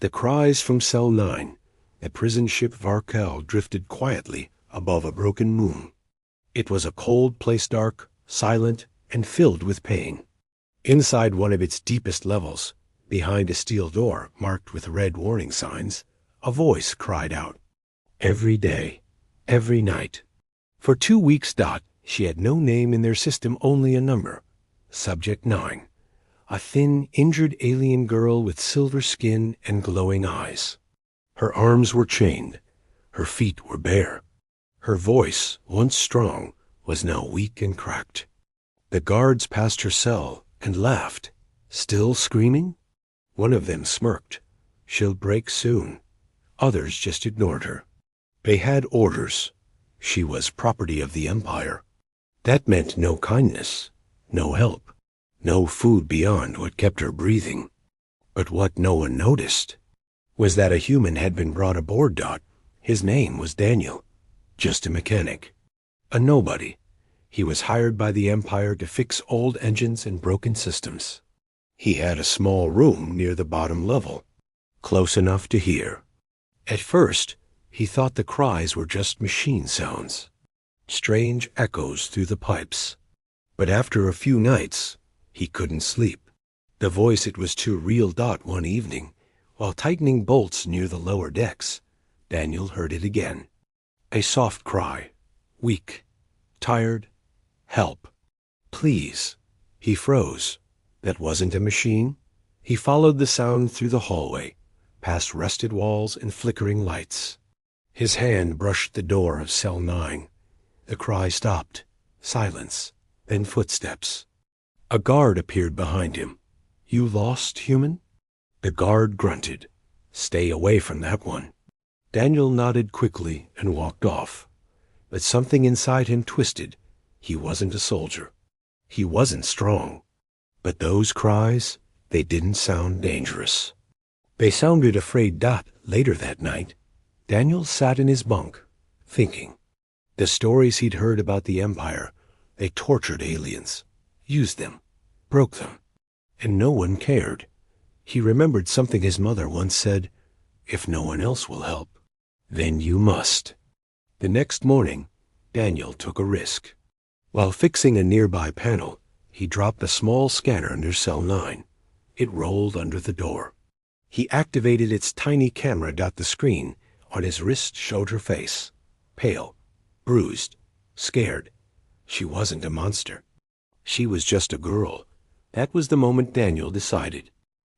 The cries from Cell 9, a prison ship Varkel, drifted quietly above a broken moon. It was a cold place, dark, silent, and filled with pain. Inside one of its deepest levels, behind a steel door marked with red warning signs, a voice cried out. Every day, every night. For 2 weeks, she had no name in their system, only a number. Subject 9. A thin, injured alien girl with silver skin and glowing eyes. Her arms were chained. Her feet were bare. Her voice, once strong, was now weak and cracked. The guards passed her cell and laughed. Still screaming? One of them smirked. She'll break soon. Others just ignored her. They had orders. She was property of the Empire. That meant no kindness, no help, no food beyond what kept her breathing. But what no one noticed was that a human had been brought aboard. His name was Daniel. Just a mechanic. A nobody. He was hired by the Empire to fix old engines and broken systems. He had a small room near the bottom level, close enough to hear. At first, he thought the cries were just machine sounds, strange echoes through the pipes. But after a few nights, he couldn't sleep. The voice, it was too real. One evening, while tightening bolts near the lower decks, Daniel heard it again. A soft cry, weak, tired, help, please. He froze. That wasn't a machine. He followed the sound through the hallway, past rusted walls and flickering lights. His hand brushed the door of Cell 9. The cry stopped. Silence. Then footsteps. A guard appeared behind him. You lost, human? The guard grunted. Stay away from that one. Daniel nodded quickly and walked off. But something inside him twisted. He wasn't a soldier. He wasn't strong. But those cries, they didn't sound dangerous. They sounded afraid. Later that night, Daniel sat in his bunk, thinking. The stories he'd heard about the Empire, they tortured aliens, used them, broke them, and no one cared. He remembered something his mother once said, if no one else will help, then you must. The next morning, Daniel took a risk. While fixing a nearby panel, he dropped a small scanner under Cell 9. It rolled under the door. He activated its tiny camera. The screen on his wrist showed her face, pale, bruised, scared. She wasn't a monster. She was just a girl. That was the moment Daniel decided.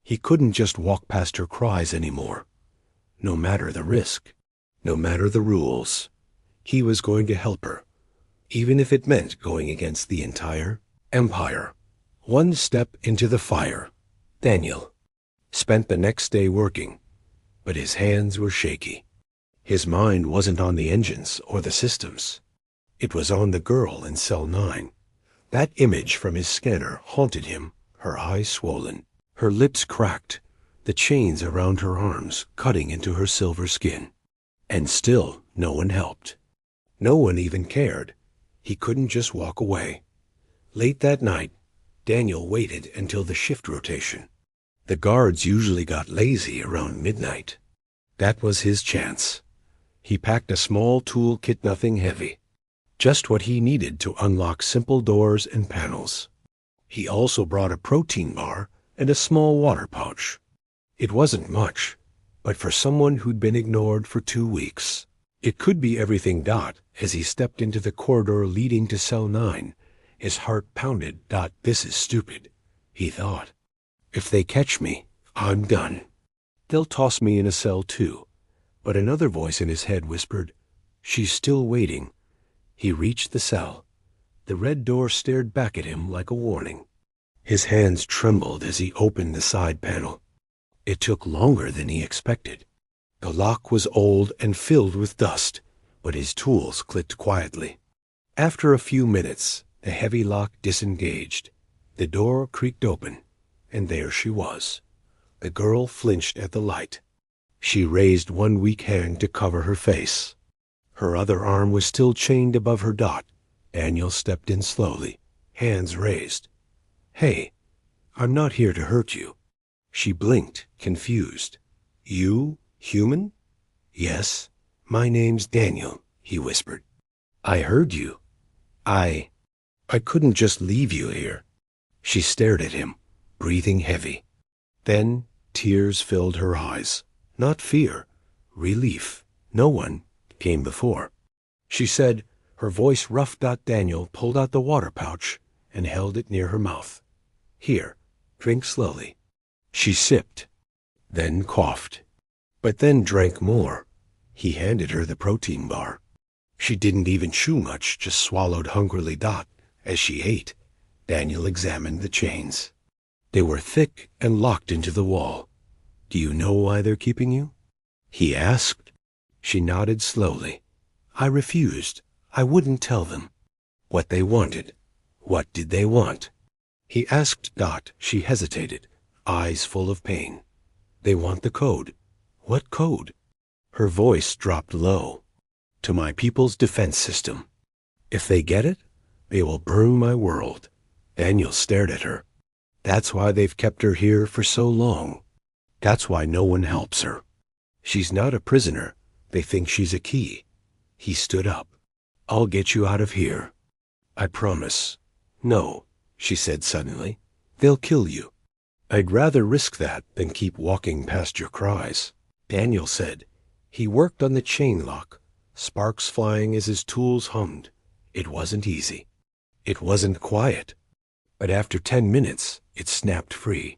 He couldn't just walk past her cries anymore. No matter the risk, no matter the rules, he was going to help her, even if it meant going against the entire Empire. One step into the fire. Daniel spent the next day working, but his hands were shaky. His mind wasn't on the engines or the systems. It was on the girl in Cell 9. That image from his scanner haunted him, her eyes swollen, her lips cracked, the chains around her arms cutting into her silver skin. And still no one helped. No one even cared. He couldn't just walk away. Late that night, Daniel waited until the shift rotation. The guards usually got lazy around midnight. That was his chance. He packed a small tool kit, nothing heavy. Just what he needed to unlock simple doors and panels. He also brought a protein bar and a small water pouch. It wasn't much, but for someone who'd been ignored for 2 weeks, it could be everything. As he stepped into the corridor leading to Cell 9, his heart pounded. This is stupid, he thought. If they catch me, I'm done. They'll toss me in a cell too. But another voice in his head whispered, she's still waiting. He reached the cell. The red door stared back at him like a warning. His hands trembled as he opened the side panel. It took longer than he expected. The lock was old and filled with dust, but his tools clicked quietly. After a few minutes, the heavy lock disengaged. The door creaked open, and there she was. The girl flinched at the light. She raised one weak hand to cover her face. Her other arm was still chained above her. Daniel stepped in slowly, hands raised. Hey, I'm not here to hurt you. She blinked, confused. You, human? Yes, my name's Daniel, he whispered. I heard you. I couldn't just leave you here. She stared at him, breathing heavy. Then tears filled her eyes. Not fear, relief. No one came before. She said, her voice rough. Daniel pulled out the water pouch and held it near her mouth. Here, drink slowly. She sipped, then coughed, but then drank more. He handed her the protein bar. She didn't even chew much, just swallowed hungrily. As she ate, Daniel examined the chains. They were thick and locked into the wall. Do you know why they're keeping you? He asked. She nodded slowly. I refused. I wouldn't tell them. What they wanted. What did they want? He asked. She hesitated, eyes full of pain. They want the code. What code? Her voice dropped low. To my people's defense system. If they get it, they will burn my world. Daniel stared at her. That's why they've kept her here for so long. That's why no one helps her. She's not a prisoner. They think she's a key. He stood up. I'll get you out of here. I promise. No, she said suddenly. They'll kill you. I'd rather risk that than keep walking past your cries, Daniel said. He worked on the chain lock, sparks flying as his tools hummed. It wasn't easy. It wasn't quiet. But after 10 minutes, it snapped free.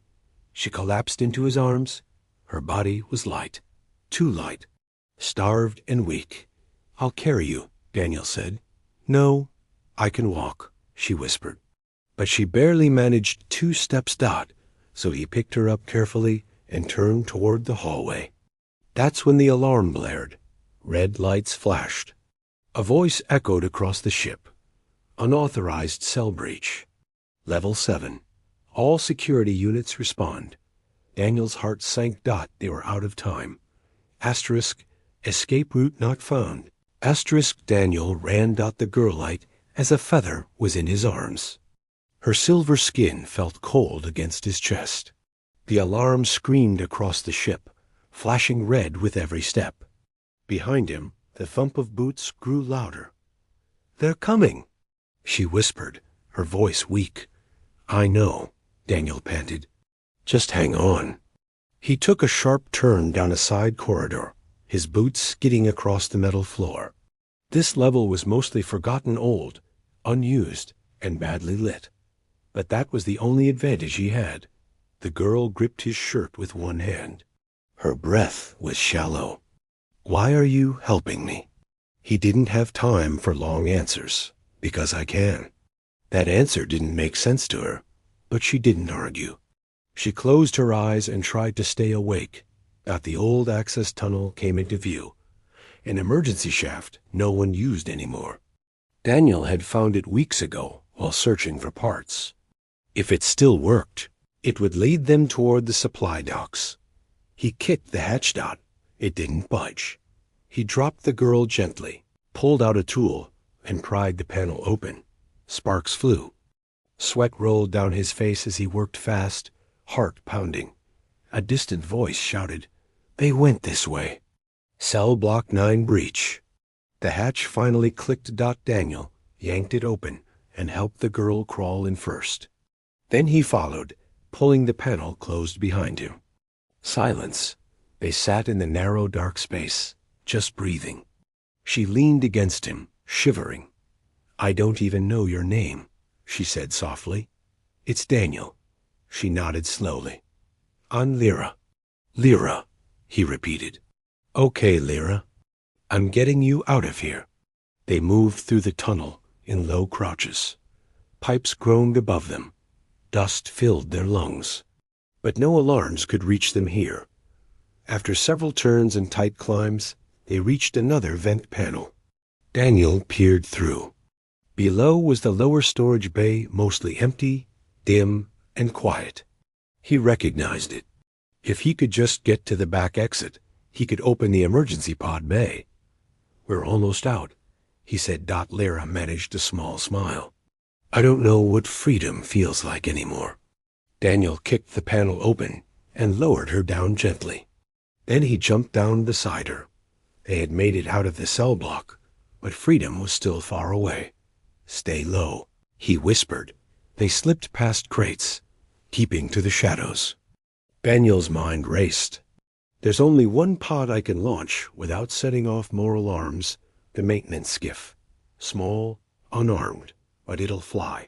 She collapsed into his arms. Her body was light, too light, starved and weak. I'll carry you, Daniel said. No, I can walk, she whispered. But she barely managed 2 steps. So he picked her up carefully and turned toward the hallway. That's when the alarm blared. Red lights flashed. A voice echoed across the ship. Unauthorized cell breach. Level 7. All security units respond. Daniel's heart sank. They were out of time. Asterisk, escape route not found. Asterisk, Daniel ran. The girl light as a feather was in his arms. Her silver skin felt cold against his chest. The alarm screamed across the ship, flashing red with every step. Behind him, the thump of boots grew louder. They're coming, she whispered, her voice weak. I know, Daniel panted. Just hang on. He took a sharp turn down a side corridor, his boots skidding across the metal floor. This level was mostly forgotten, old, unused, and badly lit. But that was the only advantage he had. The girl gripped his shirt with one hand. Her breath was shallow. Why are you helping me? He didn't have time for long answers. Because I can. That answer didn't make sense to her, but she didn't argue. She closed her eyes and tried to stay awake. The old access tunnel came into view. An emergency shaft no one used anymore. Daniel had found it weeks ago while searching for parts. If it still worked, it would lead them toward the supply docks. He kicked the hatch. It didn't budge. He dropped the girl gently, pulled out a tool, and pried the panel open. Sparks flew. Sweat rolled down his face as he worked fast, heart pounding. A distant voice shouted, They went this way. Cell Block 9 breach. The hatch finally clicked. Daniel yanked it open and helped the girl crawl in first. Then he followed, pulling the panel closed behind him. Silence. They sat in the narrow dark space, just breathing. She leaned against him, shivering. I don't even know your name, she said softly. It's Daniel. She nodded slowly. I'm Lyra. Lyra, he repeated. Okay, Lyra. I'm getting you out of here. They moved through the tunnel in low crouches. Pipes groaned above them. Dust filled their lungs. But no alarms could reach them here. After several turns and tight climbs, they reached another vent panel. Daniel peered through. Below was the lower storage bay, mostly empty, dim, and quiet. He recognized it. If he could just get to the back exit, he could open the emergency pod bay. We're almost out, he said. Lyra managed a small smile. I don't know what freedom feels like anymore. Daniel kicked the panel open and lowered her down gently. Then he jumped down beside her. They had made it out of the cell block, but freedom was still far away. "Stay low," he whispered. They slipped past crates, keeping to the shadows. Daniel's mind raced. "There's only one pod I can launch without setting off more alarms, the maintenance skiff. Small, unarmed, but it'll fly."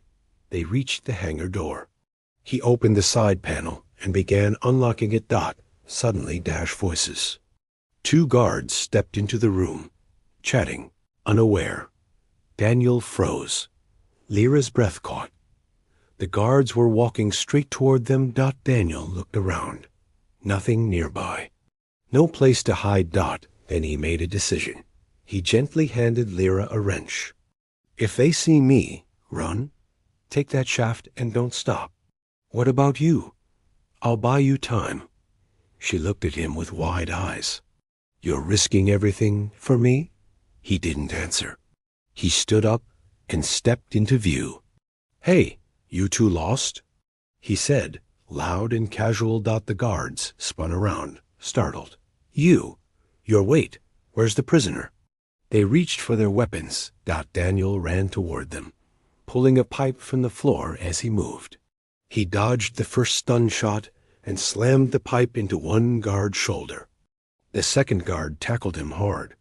They reached the hangar door. He opened the side panel and began unlocking it. Suddenly, Dash voices. 2 guards stepped into the room, chatting, unaware. Daniel froze. Lyra's breath caught. The guards were walking straight toward them. Daniel looked around. Nothing nearby. No place to hide. Then he made a decision. He gently handed Lyra a wrench. "If they see me, run. Take that shaft and don't stop." "What about you?" "I'll buy you time." She looked at him with wide eyes. "You're risking everything for me?" He didn't answer. He stood up and stepped into view. "Hey, you 2 lost?" he said, loud and casual. The guards spun around, startled. Wait, where's the prisoner?" They reached for their weapons. Daniel ran toward them, pulling a pipe from the floor as he moved. He dodged the first stun shot and slammed the pipe into one guard's shoulder. The second guard tackled him hard.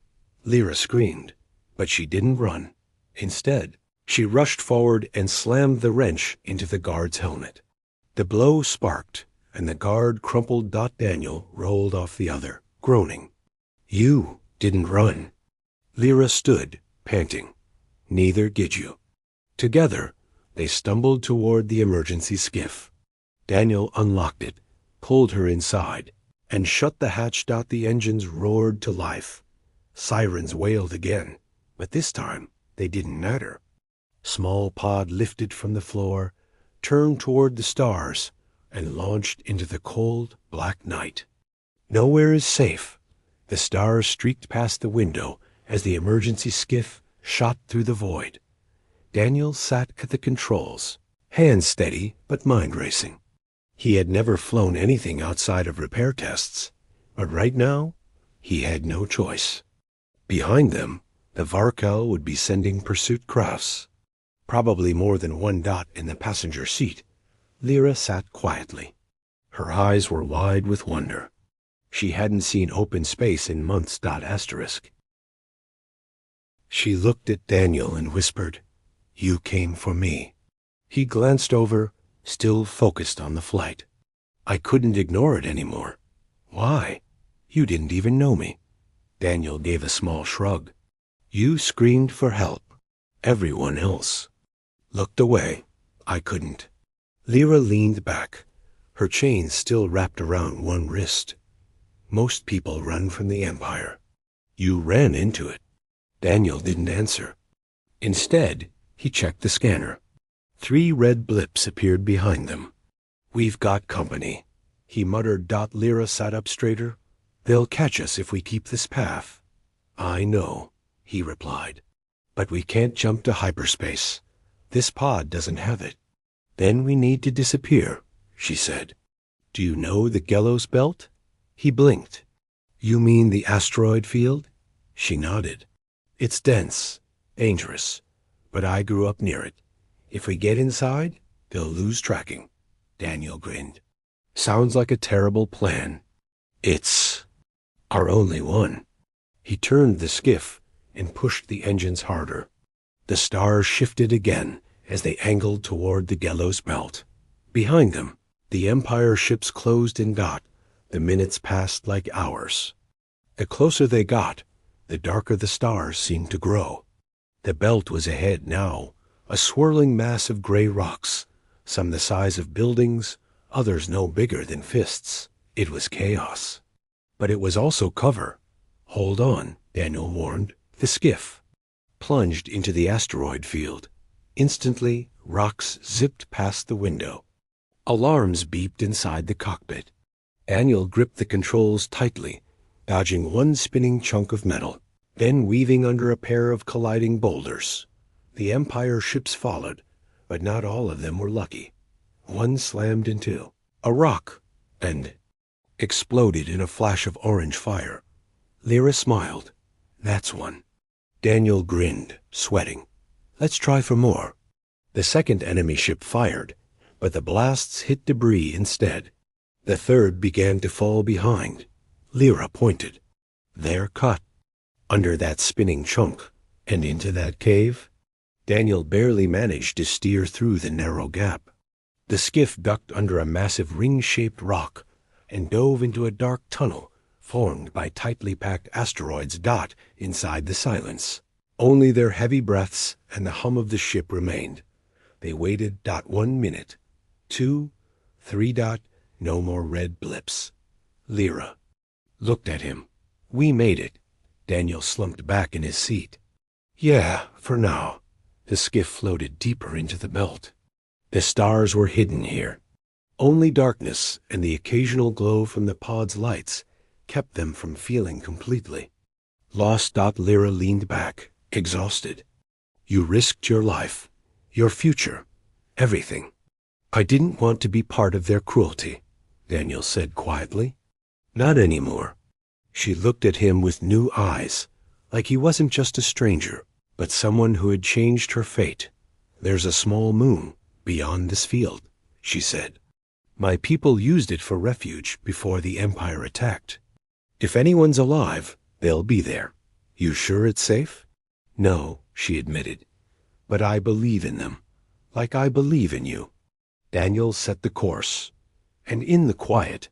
Lyra screamed, but she didn't run. Instead, she rushed forward and slammed the wrench into the guard's helmet. The blow sparked, and the guard crumpled. Daniel rolled off the other, groaning. "You didn't run." Lyra stood, panting. "Neither did you." Together, they stumbled toward the emergency skiff. Daniel unlocked it, pulled her inside, and shut the hatch. The engines roared to life. Sirens wailed again, but this time they didn't matter. Small pod lifted from the floor, turned toward the stars, and launched into the cold, black night. Nowhere is safe. The stars streaked past the window as the emergency skiff shot through the void. Daniel sat at the controls, hands steady but mind racing. He had never flown anything outside of repair tests, but right now he had no choice. Behind them, the Varkel would be sending pursuit crafts. Probably more than one. In the passenger seat, Lyra sat quietly. Her eyes were wide with wonder. She hadn't seen open space in months. Asterisk. She looked at Daniel and whispered, "You came for me." He glanced over, still focused on the flight. "I couldn't ignore it anymore." "Why? You didn't even know me." Daniel gave a small shrug. "You screamed for help. Everyone else looked away. I couldn't." Lyra leaned back, her chain still wrapped around one wrist. "Most people run from the Empire. You ran into it." Daniel didn't answer. Instead, he checked the scanner. 3 red blips appeared behind them. "We've got company," he muttered. Lyra sat up straighter. "They'll catch us if we keep this path." "I know," he replied. "But we can't jump to hyperspace. This pod doesn't have it." "Then we need to disappear," she said. "Do you know the Gelos belt?" He blinked. "You mean the asteroid field?" She nodded. "It's dense, dangerous, but I grew up near it. If we get inside, they'll lose tracking." Daniel grinned. "Sounds like a terrible plan." "It's our only one." He turned the skiff and pushed the engines harder. The stars shifted again as they angled toward the Gelos belt. Behind them, the Empire ships closed in. The minutes passed like hours. The closer they got, the darker the stars seemed to grow. The belt was ahead now, a swirling mass of gray rocks, some the size of buildings, others no bigger than fists. It was chaos. But it was also cover. "Hold on," Daniel warned. The skiff plunged into the asteroid field. Instantly, rocks zipped past the window. Alarms beeped inside the cockpit. Daniel gripped the controls tightly, dodging one spinning chunk of metal, then weaving under a pair of colliding boulders. The Empire ships followed, but not all of them were lucky. One slammed into a rock, and exploded in a flash of orange fire. Lyra smiled. That's one. Daniel grinned, sweating. Let's try for more. The second enemy ship fired, but the blasts hit debris instead. The third began to fall behind. Lyra pointed. They're cut. Under that spinning chunk, and into that cave. Daniel barely managed to steer through the narrow gap. The skiff ducked under a massive ring-shaped rock and dove into a dark tunnel formed by tightly packed asteroids inside the silence. Only their heavy breaths and the hum of the ship remained. They waited 1 minute, 2, 3. No more red blips. Lyra looked at him. We made it. Daniel slumped back in his seat. Yeah, for now. The skiff floated deeper into the belt. The stars were hidden here. Only darkness and the occasional glow from the pod's lights kept them from feeling completely lost. Lyra leaned back, exhausted. You risked your life, your future, everything. I didn't want to be part of their cruelty, Daniel said quietly. Not anymore. She looked at him with new eyes, like he wasn't just a stranger, but someone who had changed her fate. There's a small moon beyond this field, she said. My people used it for refuge before the Empire attacked. If anyone's alive, they'll be there. You sure it's safe? No, she admitted. But I believe in them, like I believe in you. Daniel set the course, and in the quiet,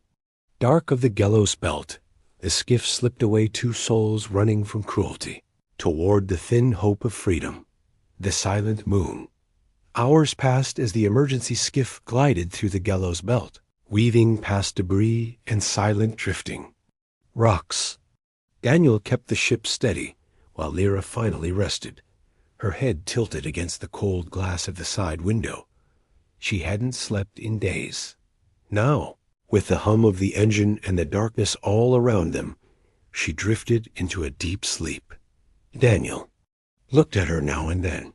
dark of the Gelos belt, the skiff slipped away 2 souls running from cruelty, toward the thin hope of freedom, the silent moon. Hours passed as the emergency skiff glided through the Gelos belt, weaving past debris and silent drifting. Rocks. Daniel kept the ship steady, while Lyra finally rested, her head tilted against the cold glass of the side window. She hadn't slept in days. Now, with the hum of the engine and the darkness all around them, she drifted into a deep sleep. Daniel looked at her now and then.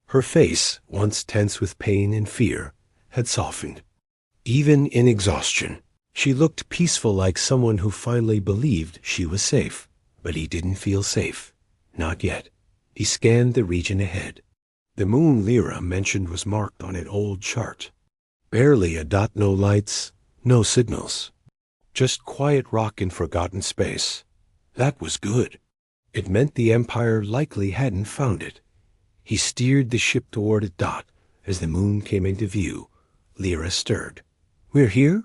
Her face, once tense with pain and fear, had softened. Even in exhaustion, she looked peaceful, like someone who finally believed she was safe. But he didn't feel safe. Not yet. He scanned the region ahead. The moon Lyra mentioned was marked on an old chart. Barely a dot, no lights, no signals. Just quiet rock in forgotten space. That was good. It meant the Empire likely hadn't found it. He steered the ship toward it. As the moon came into view, Lyra stirred. We're here?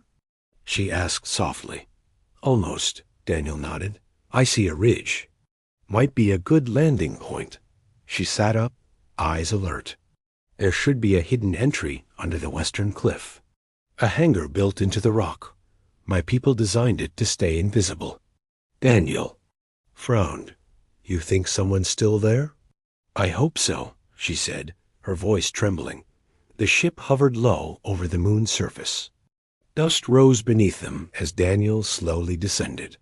She asked softly. Almost, Daniel nodded. I see a ridge. Might be a good landing point. She sat up, eyes alert. There should be a hidden entry under the western cliff. A hangar built into the rock. My people designed it to stay invisible. Daniel frowned. You think someone's still there? I hope so, she said, her voice trembling. The ship hovered low over the moon's surface. Dust rose beneath them as Daniel slowly descended.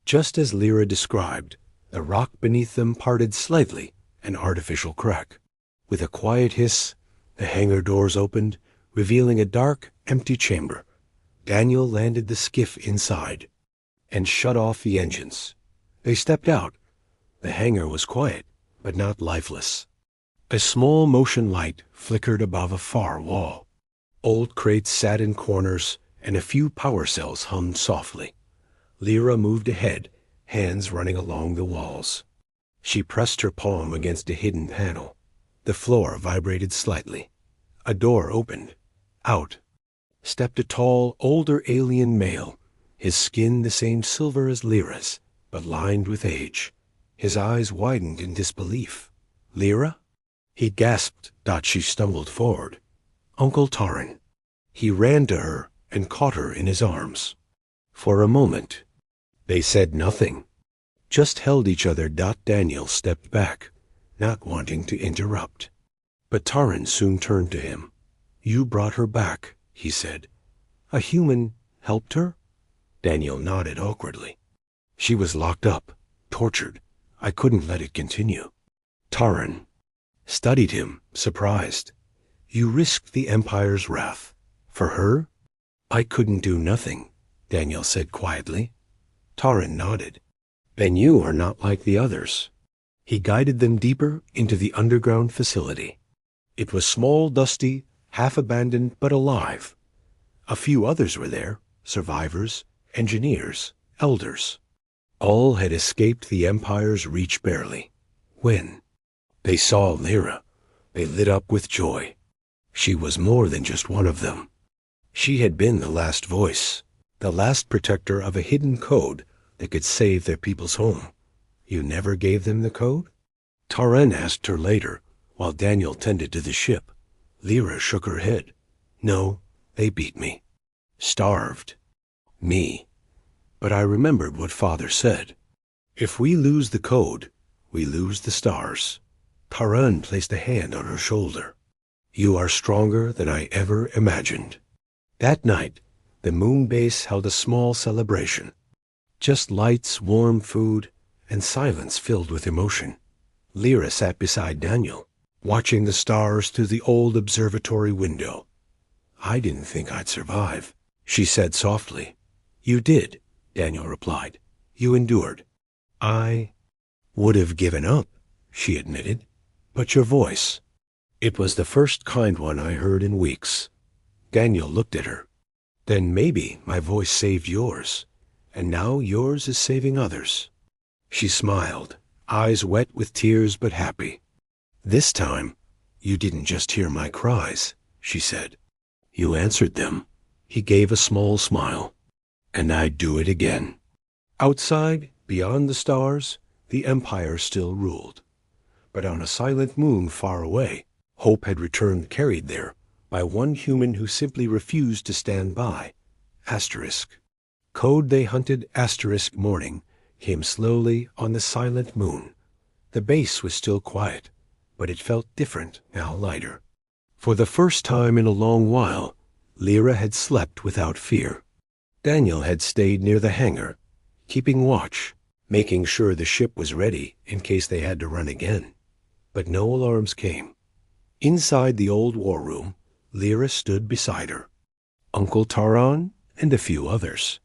Just as Lyra described, the rock beneath them parted slightly, an artificial crack. With a quiet hiss, the hangar doors opened, revealing a dark, empty chamber. Daniel landed the skiff inside and shut off the engines. They stepped out. The hangar was quiet, but not lifeless. A small motion light flickered above a far wall. Old crates sat in corners, and a few power cells hummed softly. Lyra moved ahead, hands running along the walls. She pressed her palm against a hidden panel. The floor vibrated slightly. A door opened. Out stepped a tall, older alien male, his skin the same silver as Lyra's, but lined with age. His eyes widened in disbelief. Lyra? He gasped. She stumbled forward. Uncle Taran. He ran to her and caught her in his arms. For a moment, they said nothing, just held each other. Daniel stepped back, not wanting to interrupt. But Taran soon turned to him. You brought her back, he said. A human helped her? Daniel nodded awkwardly. She was locked up, tortured. I couldn't let it continue. Taran studied him, surprised. You risked the Empire's wrath. For her? I couldn't do nothing. Daniel said quietly. Taran nodded. Then you are not like the others. He guided them deeper into the underground facility. It was small, dusty, half-abandoned, but alive. A few others were there, survivors, engineers, elders. All had escaped the Empire's reach barely. When they saw Lyra, they lit up with joy. She was more than just one of them. She had been the last voice, the last protector of a hidden code that could save their people's home. You never gave them the code? Taran asked her later, while Daniel tended to the ship. Lyra shook her head. No, they beat me. Starved. Me. But I remembered what Father said. If we lose the code, we lose the stars. Taran placed a hand on her shoulder. You are stronger than I ever imagined. That night, the moon base held a small celebration. Just lights, warm food, and silence filled with emotion. Lyra sat beside Daniel, watching the stars through the old observatory window. I didn't think I'd survive, she said softly. You did, Daniel replied. You endured. I would have given up, she admitted. But your voice, it was the first kind one I heard in weeks. Daniel looked at her. Then maybe my voice saved yours, and now yours is saving others. She smiled, eyes wet with tears but happy. This time, you didn't just hear my cries, she said. You answered them. He gave a small smile. And I'd do it again. Outside, beyond the stars, the Empire still ruled. But on a silent moon far away, hope had returned carried there by one human who simply refused to stand by. Asterisk. Code they hunted asterisk morning came slowly on the silent moon. The base was still quiet, but it felt different, now lighter. For the first time in a long while, Lyra had slept without fear. Daniel had stayed near the hangar, keeping watch, making sure the ship was ready in case they had to run again. But no alarms came. Inside the old war room, Lyra stood beside her. Uncle Taran and a few others.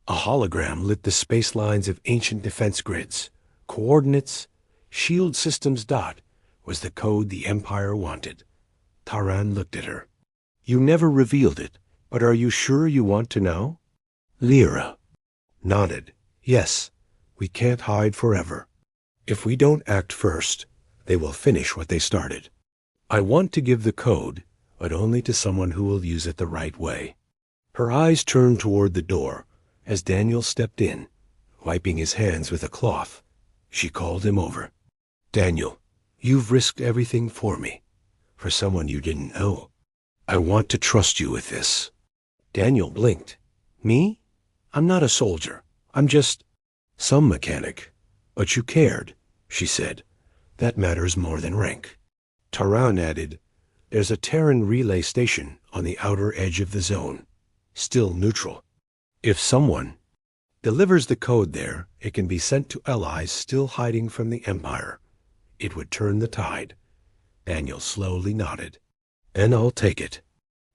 A hologram lit the space lines of ancient defense grids. Coordinates, shield systems dot, was the code the Empire wanted. Taran looked at her. You never revealed it, but are you sure you want to know? Lyra nodded. Yes, we can't hide forever. If we don't act first, they will finish what they started. I want to give the code, but only to someone who will use it the right way. Her eyes turned toward the door as Daniel stepped in, wiping his hands with a cloth. She called him over. Daniel, you've risked everything for me, for someone you didn't know. I want to trust you with this. Daniel blinked. Me? I'm not a soldier. I'm just some mechanic. But you cared, she said. That matters more than rank. Taran added, there's a Terran relay station on the outer edge of the zone, still neutral. If someone delivers the code there, it can be sent to allies still hiding from the Empire. It would turn the tide. Daniel slowly nodded. And I'll take it.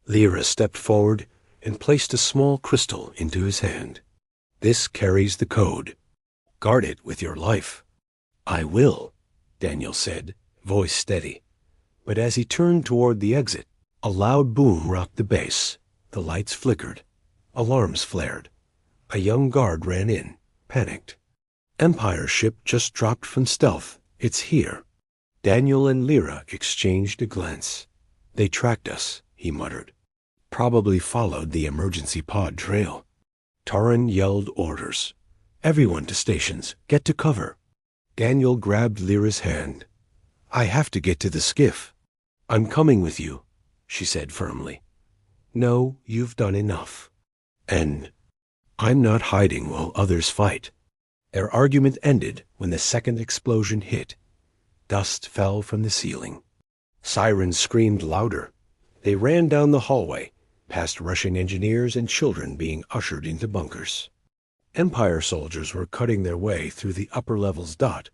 Lyra stepped forward and placed a small crystal into his hand. This carries the code. Guard it with your life. I will, Daniel said, voice steady. But as he turned toward the exit, a loud boom rocked the base. The lights flickered. Alarms flared. A young guard ran in, panicked. Empire ship just dropped from stealth. It's here. Daniel and Lyra exchanged a glance. They tracked us, he muttered. Probably followed the emergency pod trail. Taran yelled orders. Everyone to stations. Get to cover. Daniel grabbed Lyra's hand. I have to get to the skiff. I'm coming with you, she said firmly. No, you've done enough. And I'm not hiding while others fight. Their argument ended when the second explosion hit. Dust fell from the ceiling. Sirens screamed louder. They ran down the hallway, past rushing engineers and children being ushered into bunkers. Empire soldiers were cutting their way through the upper levels dot.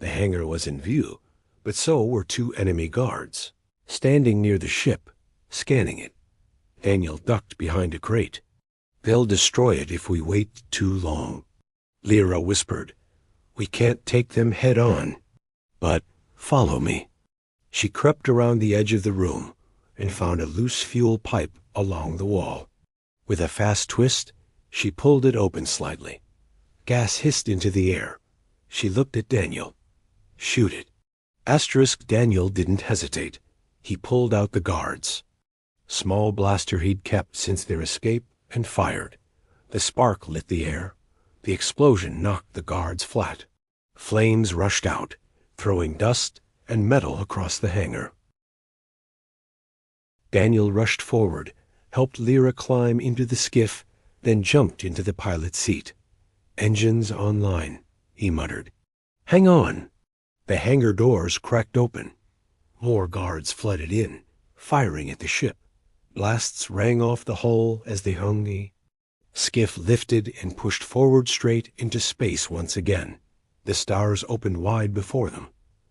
The hangar was in view, but so were two enemy guards, standing near the ship, scanning it. Daniel ducked behind a crate. They'll destroy it if we wait too long. Lyra whispered. We can't take them head on. But follow me. She crept around the edge of the room and found a loose fuel pipe along the wall. With a fast twist, she pulled it open slightly. Gas hissed into the air. She looked at Daniel. Shoot it. Daniel didn't hesitate. He pulled out the guards. Small blaster he'd kept since their escape and fired. The spark lit the air. The explosion knocked the guards flat. Flames rushed out, throwing dust and metal across the hangar. Daniel rushed forward, helped Lyra climb into the skiff, then jumped into the pilot's seat. Engines online, he muttered. Hang on. The hangar doors cracked open. More guards flooded in, firing at the ship. Blasts rang off the hull as they hung the skiff lifted and pushed forward straight into space once again. The stars opened wide before them.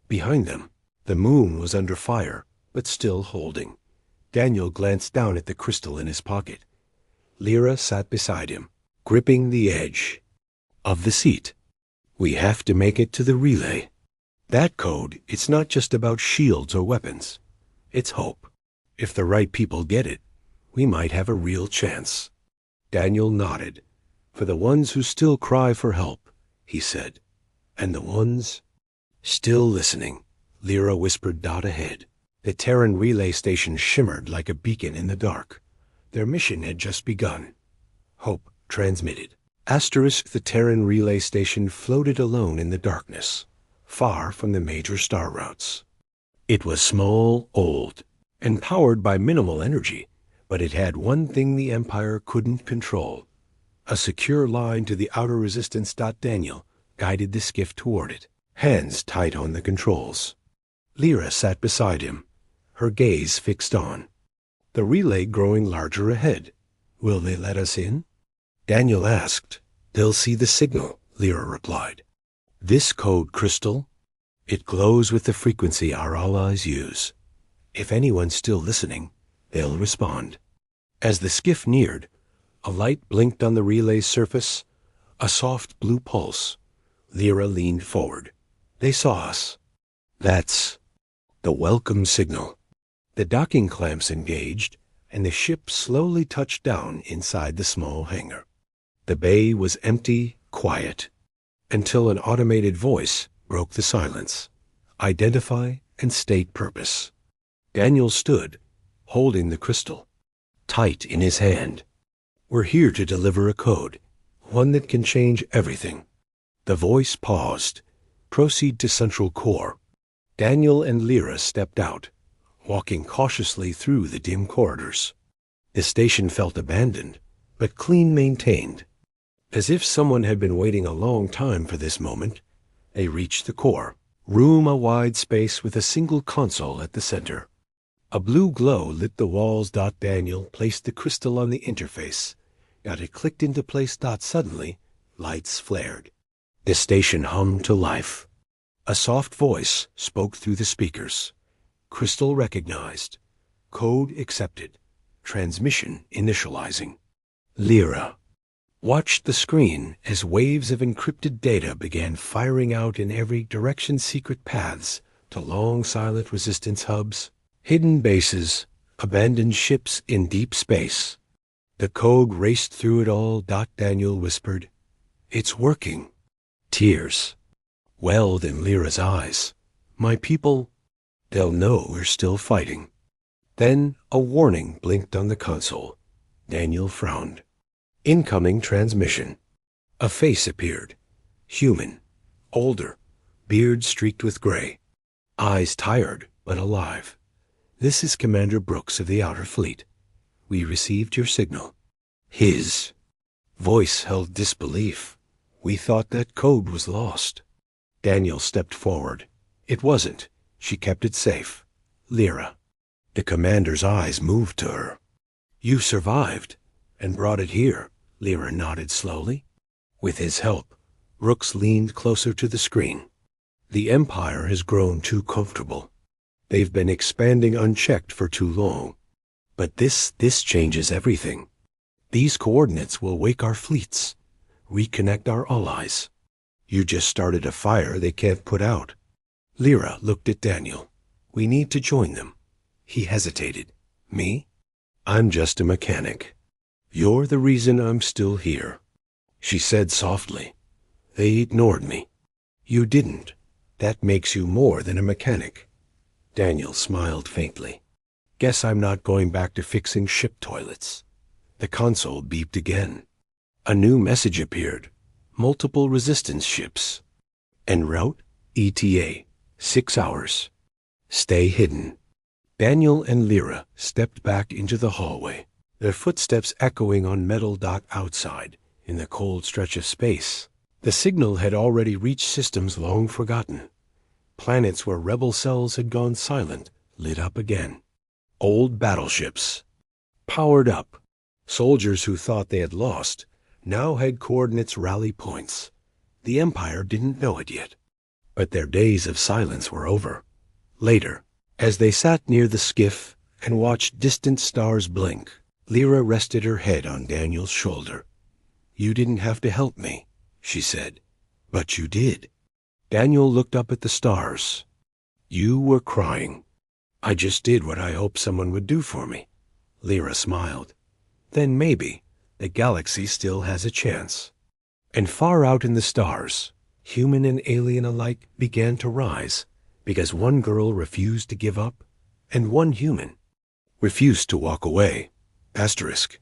Behind them, the moon was under fire, but still holding. Daniel glanced down at the crystal in his pocket. Lyra sat beside him, gripping the edge of the seat. We have to make it to the relay. That code, it's not just about shields or weapons. It's hope. If the right people get it, we might have a real chance. Daniel nodded. For the ones who still cry for help, he said. And the ones still listening, Lyra whispered dot ahead. The Terran relay station shimmered like a beacon in the dark. Their mission had just begun. Hope transmitted. The Terran relay station floated alone in the darkness, far from the major star routes. It was small, old, and powered by minimal energy, but it had one thing the Empire couldn't control. A secure line to the outer resistance. Daniel guided the skiff toward it, hands tight on the controls. Lyra sat beside him, her gaze fixed on the relay growing larger ahead. Will they let us in? Daniel asked. They'll see the signal, Lyra replied. This code crystal, it glows with the frequency our allies use. If anyone's still listening, they'll respond. As the skiff neared, a light blinked on the relay's surface, a soft blue pulse. Lyra leaned forward. They saw us. That's the welcome signal. The docking clamps engaged, and the ship slowly touched down inside the small hangar. The bay was empty, quiet, until an automated voice broke the silence. Identify and state purpose. Daniel stood, holding the crystal, tight in his hand. We're here to deliver a code, one that can change everything. The voice paused. Proceed to Central Core. Daniel and Lyra stepped out, walking cautiously through the dim corridors. The station felt abandoned, but clean maintained. As if someone had been waiting a long time for this moment, they reached the core room, a wide space with a single console at the center. A blue glow lit the walls. Daniel placed the crystal on the interface. It clicked into place. Suddenly, lights flared. The station hummed to life. A soft voice spoke through the speakers. Crystal recognized. Code accepted. Transmission initializing. Lyra watched the screen as waves of encrypted data began firing out in every direction. Secret paths to long silent resistance hubs, hidden bases, abandoned ships in deep space. The code raced through it all. Daniel whispered, It's working. Tears welled in Lyra's eyes. My people, they'll know we're still fighting. Then a warning blinked on the console. Daniel frowned. Incoming transmission. A face appeared. Human. Older. Beard streaked with gray. Eyes tired, but alive. This is Commander Brooks of the Outer Fleet. We received your signal. His voice held disbelief. We thought that code was lost. Daniel stepped forward. It wasn't. She kept it safe. Lyra. The commander's eyes moved to her. You survived and brought it here. Lyra nodded slowly. With his help, Brooks leaned closer to the screen. The Empire has grown too comfortable. They've been expanding unchecked for too long. But this changes everything. These coordinates will wake our fleets, reconnect our allies. You just started a fire they can't put out. Lyra looked at Daniel. We need to join them. He hesitated. Me? I'm just a mechanic. You're the reason I'm still here. She said softly. They ignored me. You didn't. That makes you more than a mechanic. Daniel smiled faintly. Guess I'm not going back to fixing ship toilets. The console beeped again. A new message appeared. Multiple resistance ships. En route, ETA, 6 hours. Stay hidden. Daniel and Lyra stepped back into the hallway, their footsteps echoing on metal dot outside in the cold stretch of space. The signal had already reached systems long forgotten. Planets where rebel cells had gone silent lit up again. Old battleships. Powered up. Soldiers who thought they had lost now had coordinates rally points. The Empire didn't know it yet, but their days of silence were over. Later, as they sat near the skiff and watched distant stars blink, Lyra rested her head on Daniel's shoulder. You didn't have to help me, she said, but you did. Daniel looked up at the stars. You were crying. I just did what I hoped someone would do for me. Lyra smiled. Then maybe the galaxy still has a chance. And far out in the stars, human and alien alike began to rise, because one girl refused to give up, and one human refused to walk away. Asterisk.